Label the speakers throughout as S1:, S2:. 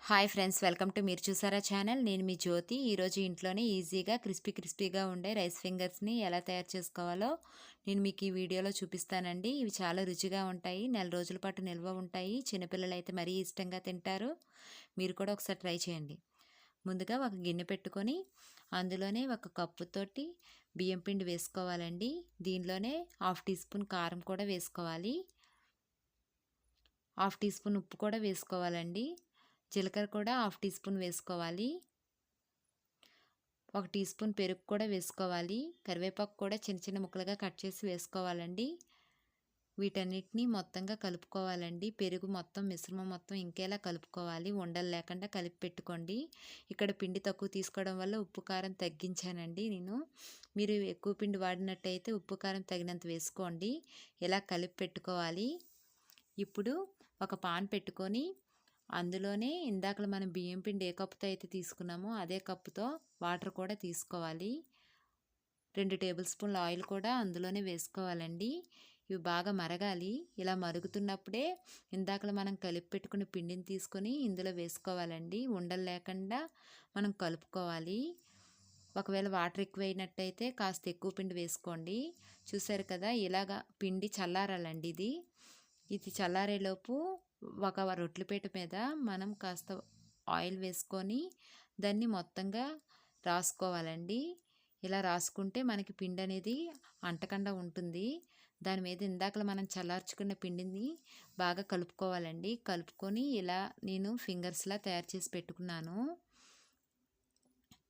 S1: Hi friends, welcome to మీరు చూసారా channel. నేను మీ జ్యోతి. ఈరోజు ఇంట్లోనే ఈజీగా క్రిస్పీగా ఉండే రైస్ ఫింగర్స్ని ఎలా తయారు చేసుకోవాలో నేను మీకు ఈ వీడియోలో చూపిస్తానండి. ఇవి చాలా రుచిగా ఉంటాయి, నెల రోజుల పాటు నిల్వ ఉంటాయి. చిన్నపిల్లలు అయితే మరీ ఇష్టంగా తింటారు. మీరు కూడా ఒకసారి ట్రై చేయండి. ముందుగా ఒక గిన్నె పెట్టుకొని అందులోనే ఒక కప్పుతోటి బియ్యం పిండి వేసుకోవాలండి. దీనిలోనే 1/2 టీ స్పూన్ కారం కూడా వేసుకోవాలి, 1/2 టీ స్పూన్ ఉప్పు కూడా వేసుకోవాలండి. జీలకర్ర కూడా 1/2 టీ స్పూన్ వేసుకోవాలి. 1 టీ స్పూన్ పెరుగు కూడా వేసుకోవాలి. కరివేపాకు కూడా చిన్న చిన్న ముక్కలుగా కట్ చేసి వేసుకోవాలండి. వీటన్నిటిని మొత్తంగా కలుపుకోవాలండి. పెరుగు మొత్తం మిశ్రమం మొత్తం ఇంకేలా కలుపుకోవాలి, ఉండలు లేకుండా కలిపి పెట్టుకోండి. ఇక్కడ పిండి తక్కువ తీసుకోవడం వల్ల ఉప్పు కారం తగ్గించానండి నేను. మీరు ఎక్కువ పిండి వాడినట్టయితే ఉప్పు కారం తగినంత వేసుకోండి. ఇలా కలిపి పెట్టుకోవాలి. ఇప్పుడు ఒక పాన్ పెట్టుకొని అందులోనే ఇందాక మనం బియ్యం పిండి ఏ కప్పుతో అయితే తీసుకున్నామో అదే కప్పుతో వాటర్ కూడా తీసుకోవాలి. 2 టేబుల్ స్పూన్ల ఆయిల్ కూడా అందులోనే వేసుకోవాలండి. ఇవి బాగా మరగాలి. ఇలా మరుగుతున్నప్పుడే ఇందాక మనం కలిపి పెట్టుకున్న పిండిని తీసుకొని ఇందులో వేసుకోవాలండి. ఉండలు లేకుండా మనం కలుపుకోవాలి. ఒకవేళ వాటర్ ఎక్కువైనట్టయితే కాస్త ఎక్కువ పిండి వేసుకోండి. చూసారు కదా, ఇలాగా పిండి చల్లారాలండి. ఇది చల్లారేలోపు ఒక రొట్టెలపీట మీద మనం కాస్త ఆయిల్ వేసుకొని దాన్ని మొత్తంగా రాసుకోవాలండి. ఇలా రాసుకుంటే మనకి పిండి అనేది అంటకుండా ఉంటుంది. దాని మీద ఇందాక మనం చల్లార్చుకున్న పిండిని బాగా కలుపుకోవాలండి. కలుపుకొని ఇలా నేను ఫింగర్స్లా తయారు చేసి పెట్టుకున్నాను.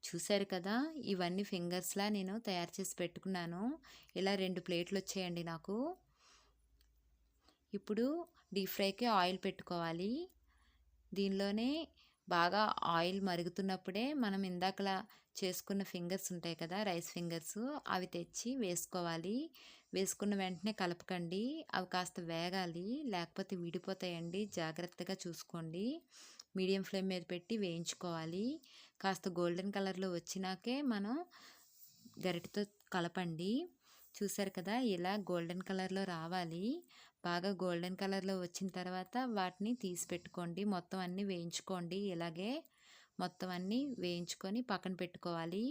S1: చూసారు కదా, ఇవన్నీ ఫింగర్స్లా నేను తయారు చేసి పెట్టుకున్నాను. ఇలా 2 ప్లేట్లు వచ్చాయండి నాకు. ఇప్పుడు డీప్ ఫ్రైకి ఆయిల్ పెట్టుకోవాలి. దీనిలోనే బాగా ఆయిల్ మరుగుతున్నప్పుడే మనం ఇందాకలా చేసుకున్న ఫింగర్స్ ఉంటాయి కదా, రైస్ ఫింగర్స్, అవి తెచ్చి వేసుకోవాలి. వేసుకున్న వెంటనే కలపకండి, అవి కాస్త వేగాలి, లేకపోతే విడిపోతాయండి. జాగ్రత్తగా చూసుకోండి. మీడియం ఫ్లేమ్ మీద పెట్టి వేయించుకోవాలి. కాస్త గోల్డెన్ కలర్లో వచ్చినాకే మనం గరిటెతో కలపండి. చూసారు కదా, ఇలా గోల్డెన్ కలర్లో రావాలి. బాగా గోల్డెన్ కలర్లో వచ్చిన తర్వాత వాటిని తీసి పెట్టుకోండి. మొత్తం అన్నీ వేయించుకోండి. ఇలాగే మొత్తం అన్నీ వేయించుకొని పక్కన పెట్టుకోవాలి.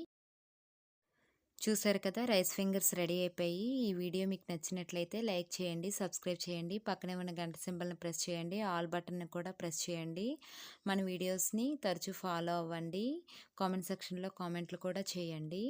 S1: చూసారు కదా, రైస్ ఫింగర్స్ రెడీ అయిపోయి. ఈ వీడియో మీకు నచ్చినట్లయితే లైక్ చేయండి, సబ్స్క్రైబ్ చేయండి, పక్కనే ఉన్న గంట సింబల్ని ప్రెస్ చేయండి, ఆల్ బటన్ని కూడా ప్రెస్ చేయండి. మన వీడియోస్ని తరచూ ఫాలో అవ్వండి. కామెంట్ సెక్షన్లో కామెంట్లు కూడా చేయండి.